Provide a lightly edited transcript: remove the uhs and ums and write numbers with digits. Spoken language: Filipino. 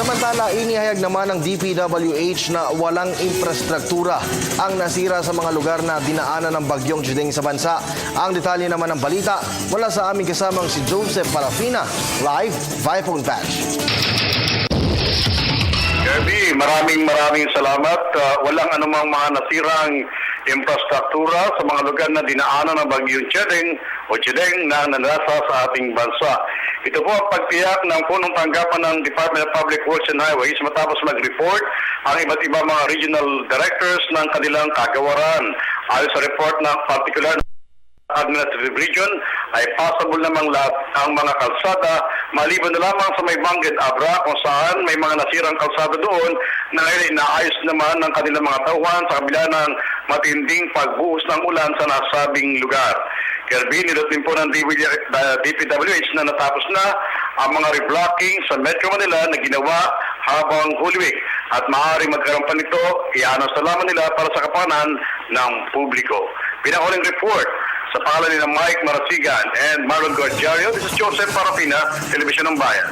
Samantala, inihayag naman ng DPWH na walang infrastruktura ang nasira sa mga lugar na dinaanan ng bagyong Jideng sa bansa. Ang detalye naman ng balita mula sa aming kasamang si Joseph Parafina, live via phone patch. Kirby, maraming salamat. Walang anumang mga nasirang infrastruktura sa mga lugar na dinaanan ng bagyong Jideng na nanasa sa ating bansa. Ito po ang pagtiyak ng punong tanggapan ng Department of Public Works and Highways matapos mag-report ang iba't ibang mga regional directors ng kanilang kagawaran. Ayon sa report ng particular administrative region ay possible namang lahat ang mga kalsada maliban na lamang sa may Bangged Abra kung saan may mga nasirang kalsada doon na inaayos naman ng kanilang mga tauhan sa kabila ng matinding pagbuhos ng ulan sa nasabing lugar. Kirby, nilutin po ng DPWH na natapos na ang mga reblocking sa Metro Manila na ginawa habang Holy Week at maaari magkaroon pa nito, iaanos na lamang nila para sa kapakanan ng publiko. Pinakahuling report sa pangalan ni Mike Marasigan and Marlon Gordiario, this is Joseph Parafina, Telebisyon ng Bayan.